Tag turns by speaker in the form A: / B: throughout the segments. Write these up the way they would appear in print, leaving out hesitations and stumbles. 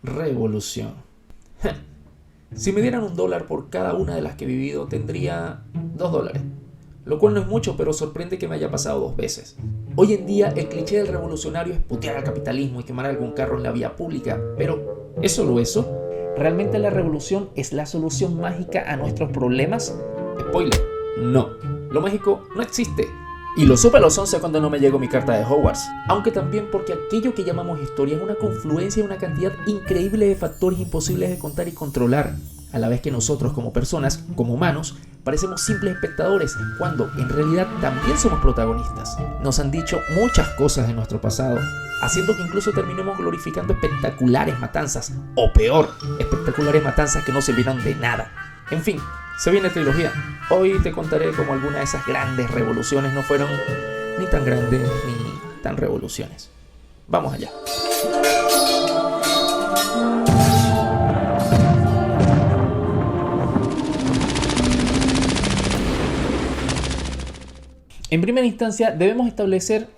A: Revolución. Si me dieran $1 por cada una de las que he vivido, tendría $2. Lo cual no es mucho, pero sorprende que me haya pasado 2 veces. Hoy en día, el cliché del revolucionario es putear al capitalismo y quemar algún carro en la vía pública. Pero, ¿es solo eso? ¿Realmente la revolución es la solución mágica a nuestros problemas? Spoiler, no. Lo mágico no existe. Y lo supe a los 11 cuando no me llegó mi carta de Hogwarts. Aunque también porque aquello que llamamos historia es una confluencia de una cantidad increíble de factores imposibles de contar y controlar. A la vez que nosotros como personas, como humanos, parecemos simples espectadores, cuando en realidad también somos protagonistas. Nos han dicho muchas cosas de nuestro pasado, haciendo que incluso terminemos glorificando espectaculares matanzas, o peor, espectaculares matanzas que no sirvieron de nada. En fin, se viene trilogía. Hoy te contaré cómo algunas de esas grandes revoluciones no fueron ni tan grandes ni tan revoluciones. Vamos allá. En primera instancia debemos establecer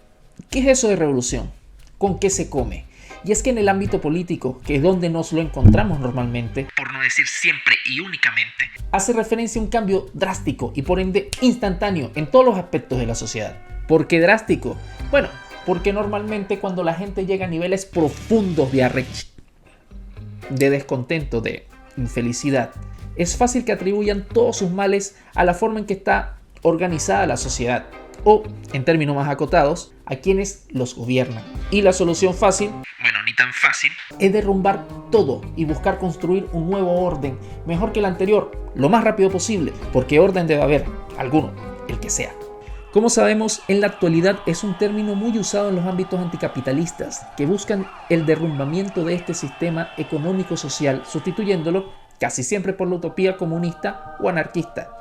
A: qué es eso de revolución, con qué se come. Y es que en el ámbito político, que es donde nos lo encontramos normalmente, por no decir siempre y únicamente, hace referencia a un cambio drástico y por ende instantáneo en todos los aspectos de la sociedad. ¿Por qué drástico? Bueno, porque normalmente cuando la gente llega a niveles profundos de descontento, de infelicidad, es fácil que atribuyan todos sus males a la forma en que está organizada la sociedad, o, en términos más acotados, a quienes los gobiernan. Y la solución fácil, bueno, ni tan fácil, es derrumbar todo y buscar construir un nuevo orden, mejor que el anterior, lo más rápido posible, porque orden debe haber, alguno, el que sea. Como sabemos, en la actualidad es un término muy usado en los ámbitos anticapitalistas, que buscan el derrumbamiento de este sistema económico-social, sustituyéndolo casi siempre por la utopía comunista o anarquista.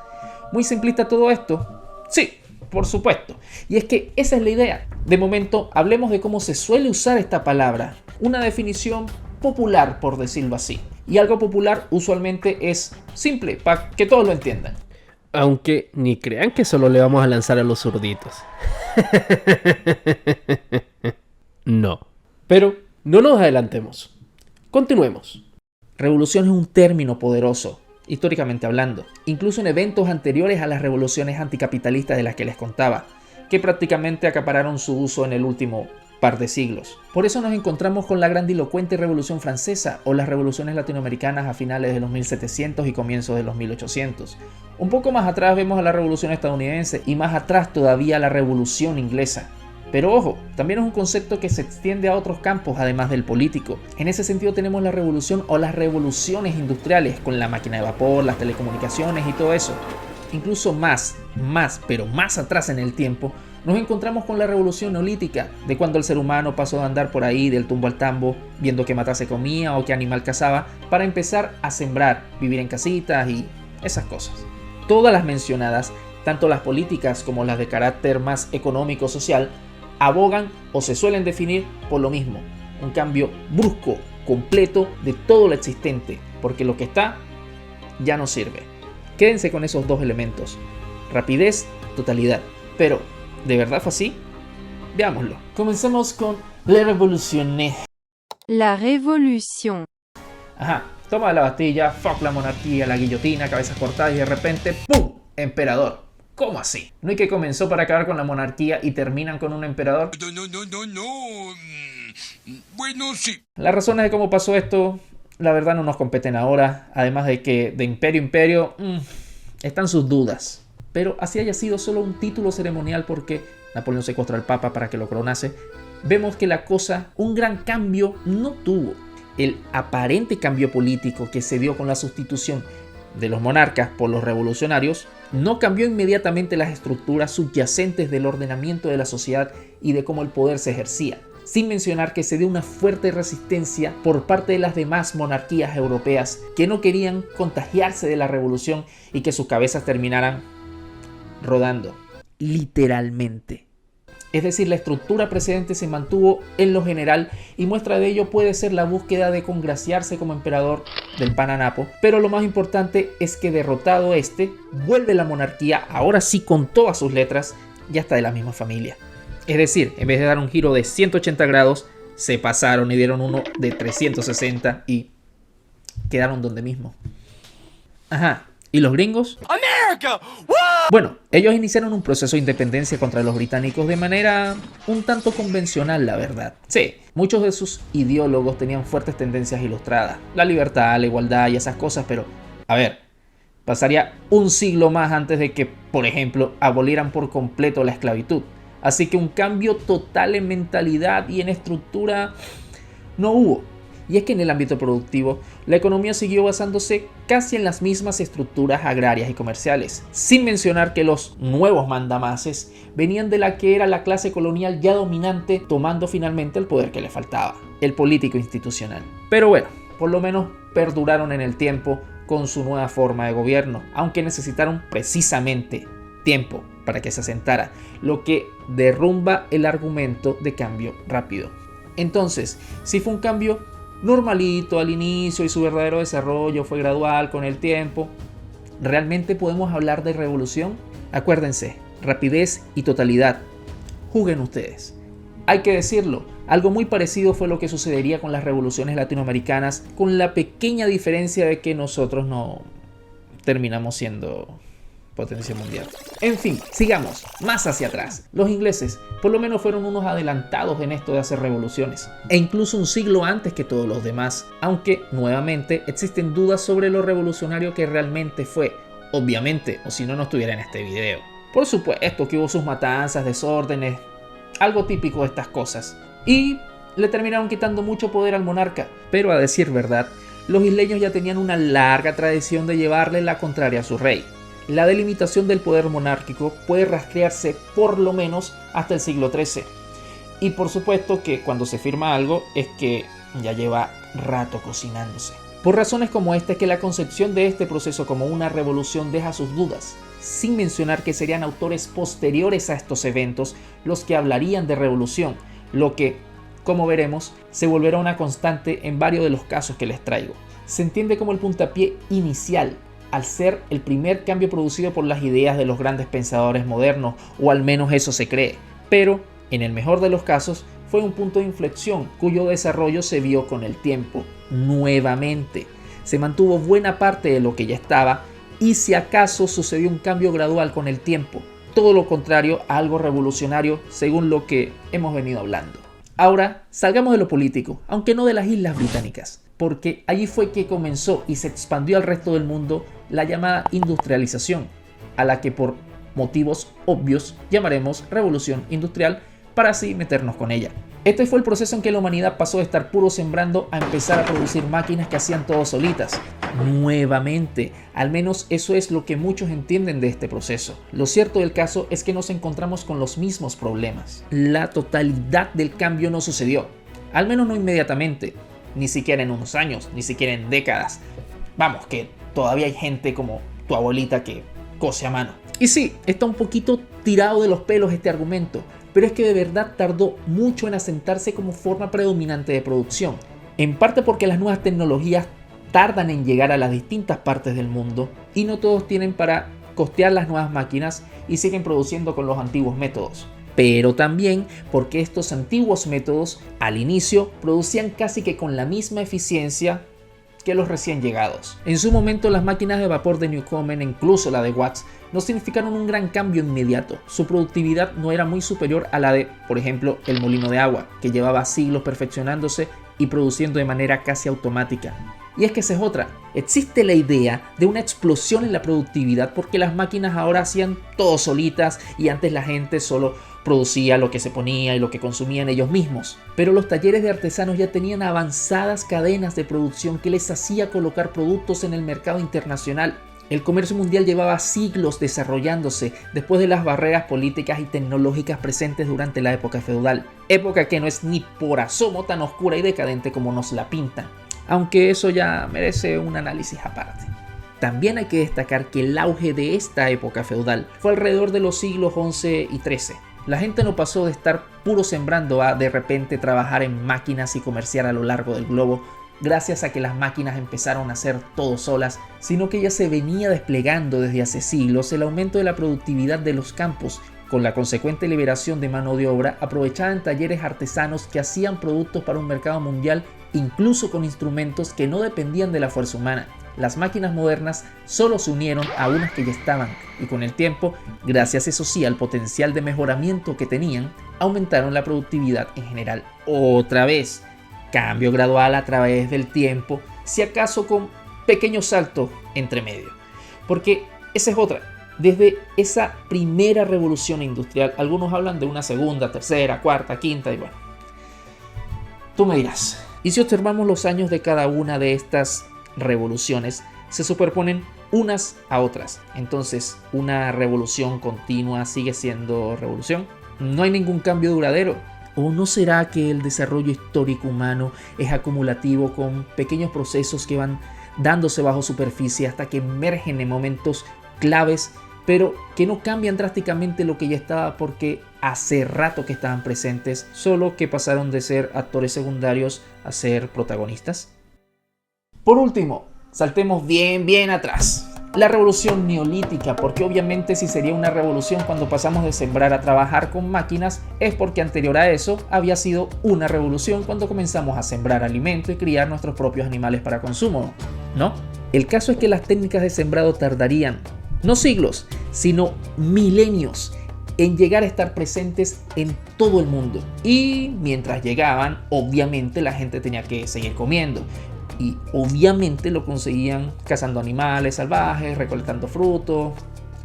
A: ¿Muy simplista todo esto? Sí, por supuesto. Y es que esa es la idea. De momento, hablemos de cómo se suele usar esta palabra. Una definición popular, por decirlo así. Y algo popular usualmente es simple, para que todos lo entiendan.
B: Aunque ni crean que solo le vamos a lanzar a los zurditos. No. Pero no nos adelantemos. Continuemos.
A: Revolución es un término poderoso, históricamente hablando, incluso en eventos anteriores a las revoluciones anticapitalistas de las que les contaba, que prácticamente acapararon su uso en el último par de siglos. Por eso nos encontramos con la grandilocuente Revolución Francesa o las revoluciones latinoamericanas a finales de los 1700 y comienzos de los 1800. Un poco más atrás vemos a la Revolución estadounidense y más atrás todavía a la Revolución inglesa. Pero ojo, también es un concepto que se extiende a otros campos además del político. En ese sentido tenemos la revolución o las revoluciones industriales con la máquina de vapor, las telecomunicaciones y todo eso. Incluso más atrás en el tiempo, nos encontramos con la revolución neolítica, de cuando el ser humano pasó de andar por ahí del tumbo al tambo, viendo qué mata se comía o qué animal cazaba, para empezar a sembrar, vivir en casitas y esas cosas. Todas las mencionadas, tanto las políticas como las de carácter más económico-social, abogan o se suelen definir por lo mismo, un cambio brusco, completo de todo lo existente, porque lo que está ya no sirve. Quédense con esos dos elementos, rapidez, totalidad. Pero, ¿de verdad fue así? Veámoslo. Comencemos con la revolución.
C: La révolution.
A: Ajá, toma la Bastilla, fuck la monarquía, la guillotina, cabezas cortadas y de repente ¡pum! Emperador. ¿Cómo así? ¿No es que comenzó para acabar con la monarquía y terminan con un emperador?
D: No. Bueno, sí.
A: Las razones de cómo pasó esto, la verdad no nos competen ahora. Además de que de imperio a imperio, están sus dudas. Pero así haya sido solo un título ceremonial porque Napoleón secuestró al Papa para que lo coronase, vemos que la cosa, un gran cambio no tuvo. El aparente cambio político que se dio con la sustitución de los monarcas por los revolucionarios no cambió inmediatamente las estructuras subyacentes del ordenamiento de la sociedad y de cómo el poder se ejercía, sin mencionar que se dio una fuerte resistencia por parte de las demás monarquías europeas que no querían contagiarse de la revolución y que sus cabezas terminaran rodando, literalmente. Es decir, la estructura precedente se mantuvo en lo general y muestra de ello puede ser la búsqueda de congraciarse como emperador del Pananapo, pero lo más importante es que derrotado este, vuelve la monarquía, ahora sí con todas sus letras, y hasta de la misma familia. Es decir, en vez de dar un giro de 180 grados, se pasaron y dieron uno de 360 y quedaron donde mismo. Ajá, ¿y los gringos?
D: America! Woo!
A: Bueno, ellos iniciaron un proceso de independencia contra los británicos de manera un tanto convencional, la verdad. Sí, muchos de sus ideólogos tenían fuertes tendencias ilustradas, la libertad, la igualdad y esas cosas, pero, a ver, pasaría un siglo más antes de que, por ejemplo, abolieran por completo la esclavitud. Así que un cambio total en mentalidad y en estructura no hubo. Y es que en el ámbito productivo, la economía siguió basándose casi en las mismas estructuras agrarias y comerciales, sin mencionar que los nuevos mandamases venían de la que era la clase colonial ya dominante, tomando finalmente el poder que le faltaba, el político institucional. Pero bueno, por lo menos perduraron en el tiempo con su nueva forma de gobierno, aunque necesitaron precisamente tiempo para que se asentara, lo que derrumba el argumento de cambio rápido. Entonces, si fue un cambio normalito al inicio y su verdadero desarrollo fue gradual con el tiempo, ¿realmente podemos hablar de revolución? Acuérdense, rapidez y totalidad. Juzguen ustedes. Hay que decirlo, algo muy parecido fue lo que sucedería con las revoluciones latinoamericanas, con la pequeña diferencia de que nosotros no terminamos siendo potencia mundial. En fin, sigamos más hacia atrás. Los ingleses por lo menos fueron unos adelantados en esto de hacer revoluciones, e incluso un siglo antes que todos los demás, aunque nuevamente existen dudas sobre lo revolucionario que realmente fue, obviamente, o si no, no estuviera en este video. Por supuesto que hubo sus matanzas, desórdenes, algo típico de estas cosas, y le terminaron quitando mucho poder al monarca, pero a decir verdad, los isleños ya tenían una larga tradición de llevarle la contraria a su rey. La delimitación del poder monárquico puede rastrearse por lo menos hasta el siglo XIII. Y por supuesto que cuando se firma algo es que ya lleva rato cocinándose. Por razones como esta es que la concepción de este proceso como una revolución deja sus dudas, sin mencionar que serían autores posteriores a estos eventos los que hablarían de revolución, lo que, como veremos, se volverá una constante en varios de los casos que les traigo. Se entiende como el puntapié inicial, al ser el primer cambio producido por las ideas de los grandes pensadores modernos, o al menos eso se cree, pero en el mejor de los casos fue un punto de inflexión cuyo desarrollo se vio con el tiempo. Nuevamente, se mantuvo buena parte de lo que ya estaba y si acaso sucedió un cambio gradual con el tiempo, todo lo contrario a algo revolucionario según lo que hemos venido hablando. Ahora, salgamos de lo político, aunque no de las Islas Británicas, porque allí fue que comenzó y se expandió al resto del mundo la llamada industrialización, a la que por motivos obvios llamaremos revolución industrial para así meternos con ella. Este fue el proceso en que la humanidad pasó de estar puro sembrando a empezar a producir máquinas que hacían todo solitas. Nuevamente, al menos eso es lo que muchos entienden de este proceso. Lo cierto del caso es que nos encontramos con los mismos problemas. La totalidad del cambio no sucedió, al menos no inmediatamente, ni siquiera en unos años, ni siquiera en décadas. Vamos, que todavía hay gente como tu abuelita que cose a mano. Y sí, está un poquito tirado de los pelos este argumento, pero es que de verdad tardó mucho en asentarse como forma predominante de producción. En parte porque las nuevas tecnologías tardan en llegar a las distintas partes del mundo y no todos tienen para costear las nuevas máquinas y siguen produciendo con los antiguos métodos. Pero también porque estos antiguos métodos al inicio producían casi que con la misma eficiencia que los recién llegados. En su momento las máquinas de vapor de Newcomen, incluso la de Watts, no significaron un gran cambio inmediato. Su productividad no era muy superior a la de, por ejemplo, el molino de agua, que llevaba siglos perfeccionándose y produciendo de manera casi automática. Y es que esa es otra. Existe la idea de una explosión en la productividad porque las máquinas ahora hacían todo solitas y antes la gente solo producía lo que se ponía y lo que consumían ellos mismos. Pero los talleres de artesanos ya tenían avanzadas cadenas de producción que les hacía colocar productos en el mercado internacional. El comercio mundial llevaba siglos desarrollándose después de las barreras políticas y tecnológicas presentes durante la época feudal. Época que no es ni por asomo tan oscura y decadente como nos la pintan. Aunque eso ya merece un análisis aparte. También hay que destacar que el auge de esta época feudal fue alrededor de los siglos XI y XIII. La gente no pasó de estar puro sembrando a de repente trabajar en máquinas y comerciar a lo largo del globo gracias a que las máquinas empezaron a hacer todo solas, sino que ya se venía desplegando desde hace siglos el aumento de la productividad de los campos con la consecuente liberación de mano de obra, aprovechaban talleres artesanos que hacían productos para un mercado mundial, incluso con instrumentos que no dependían de la fuerza humana. Las máquinas modernas solo se unieron a unas que ya estaban, y con el tiempo, gracias eso sí al potencial de mejoramiento que tenían, aumentaron la productividad en general. Otra vez, cambio gradual a través del tiempo, si acaso con pequeños saltos entre medio. Porque esa es otra. Desde esa primera revolución industrial, algunos hablan de una segunda, tercera, cuarta, quinta y bueno. Tú me dirás. Y si observamos los años de cada una de estas revoluciones, se superponen unas a otras. Entonces, ¿una revolución continua sigue siendo revolución? ¿No hay ningún cambio duradero? ¿O no será que el desarrollo histórico humano es acumulativo con pequeños procesos que van dándose bajo superficie hasta que emergen en momentos claves, pero que no cambian drásticamente lo que ya estaba porque hace rato que estaban presentes, solo que pasaron de ser actores secundarios a ser protagonistas? Por último, saltemos bien atrás. La revolución neolítica, porque obviamente si sería una revolución cuando pasamos de sembrar a trabajar con máquinas, es porque anterior a eso había sido una revolución cuando comenzamos a sembrar alimento y criar nuestros propios animales para consumo, ¿no? El caso es que las técnicas de sembrado tardarían, no siglos, sino milenios en llegar a estar presentes en todo el mundo. Y mientras llegaban, obviamente la gente tenía que seguir comiendo. Y obviamente lo conseguían cazando animales salvajes, recolectando frutos,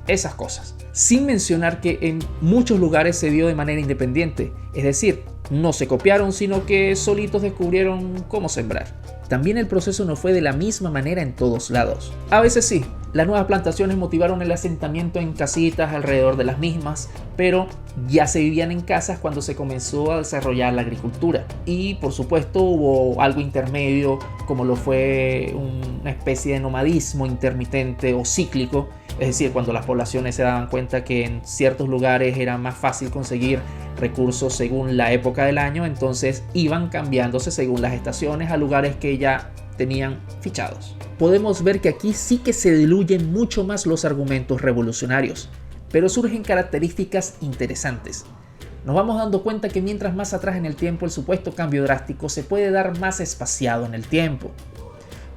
A: esas cosas. Sin mencionar que en muchos lugares se dio de manera independiente, es decir, no se copiaron, sino que solitos descubrieron cómo sembrar. También el proceso no fue de la misma manera en todos lados. A veces sí, las nuevas plantaciones motivaron el asentamiento en casitas alrededor de las mismas, pero ya se vivían en casas cuando se comenzó a desarrollar la agricultura. Y por supuesto hubo algo intermedio, como lo fue una especie de nomadismo intermitente o cíclico, es decir, cuando las poblaciones se daban cuenta que en ciertos lugares era más fácil conseguir recursos según la época del año, entonces iban cambiándose según las estaciones a lugares que ya tenían fichados. Podemos ver que aquí sí que se diluyen mucho más los argumentos revolucionarios, pero surgen características interesantes. Nos vamos dando cuenta que mientras más atrás en el tiempo el supuesto cambio drástico se puede dar más espaciado en el tiempo,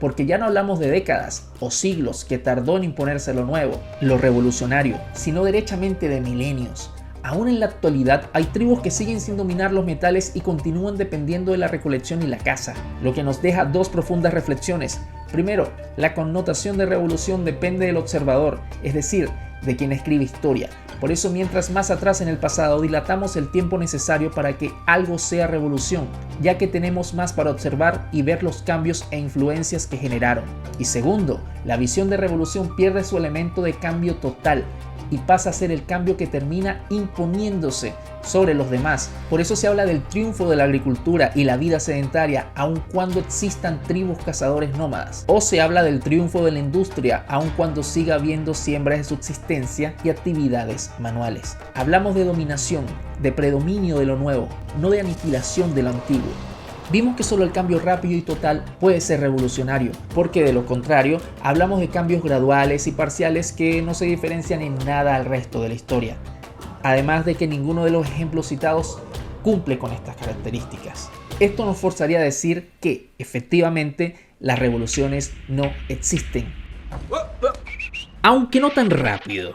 A: porque ya no hablamos de décadas o siglos que tardó en imponerse lo nuevo, lo revolucionario, sino derechamente de milenios. Aún en la actualidad hay tribus que siguen sin dominar los metales y continúan dependiendo de la recolección y la caza, lo que nos deja dos profundas reflexiones. Primero, la connotación de revolución depende del observador, es decir, de quien escribe historia. Por eso mientras más atrás en el pasado dilatamos el tiempo necesario para que algo sea revolución, ya que tenemos más para observar y ver los cambios e influencias que generaron. Y segundo, la visión de revolución pierde su elemento de cambio total y pasa a ser el cambio que termina imponiéndose sobre los demás. Por eso se habla del triunfo de la agricultura y la vida sedentaria, aun cuando existan tribus cazadores nómadas. O se habla del triunfo de la industria, aun cuando siga habiendo siembras de subsistencia y actividades manuales. Hablamos de dominación, de predominio de lo nuevo, no de aniquilación de lo antiguo. Vimos que solo el cambio rápido y total puede ser revolucionario, porque de lo contrario hablamos de cambios graduales y parciales que no se diferencian en nada al resto de la historia. Además de que ninguno de los ejemplos citados cumple con estas características. Esto nos forzaría a decir que, efectivamente, las revoluciones no existen. Aunque no tan rápido.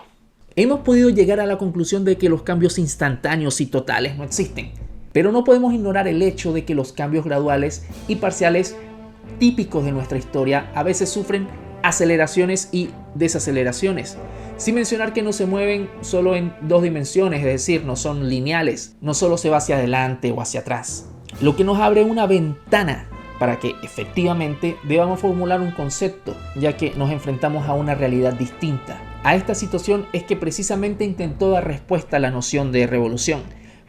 A: Hemos podido llegar a la conclusión de que los cambios instantáneos y totales no existen. Pero no podemos ignorar el hecho de que los cambios graduales y parciales típicos de nuestra historia a veces sufren aceleraciones y desaceleraciones. Sin mencionar que no se mueven solo en dos dimensiones, es decir, no son lineales, no solo se va hacia adelante o hacia atrás. Lo que nos abre una ventana para que efectivamente debamos formular un concepto, ya que nos enfrentamos a una realidad distinta. A esta situación es que precisamente intentó dar respuesta a la noción de revolución,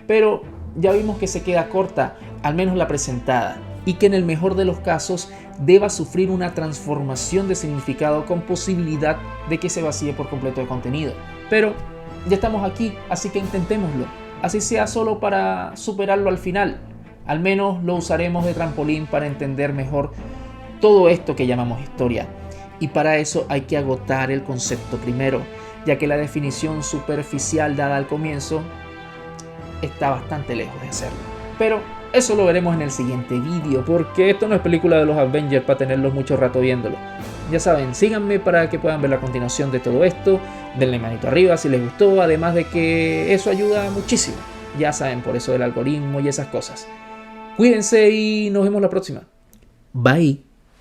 A: pero ya vimos que se queda corta, al menos la presentada, y que en el mejor de los casos deba sufrir una transformación de significado con posibilidad de que se vacíe por completo de contenido. Pero ya estamos aquí, así que intentémoslo, así sea solo para superarlo al final. Al menos lo usaremos de trampolín para entender mejor todo esto que llamamos historia. Y para eso hay que agotar el concepto primero. ya que la definición superficial dada al comienzo está bastante lejos de hacerlo. Pero eso lo veremos en el siguiente vídeo, porque esto no es película de los Avengers para tenerlos mucho rato viéndolo. Ya saben, síganme para que puedan ver la continuación de todo esto, denle manito arriba si les gustó, además de que eso ayuda muchísimo. Ya saben, por eso del algoritmo y esas cosas. Cuídense y nos vemos la próxima. Bye.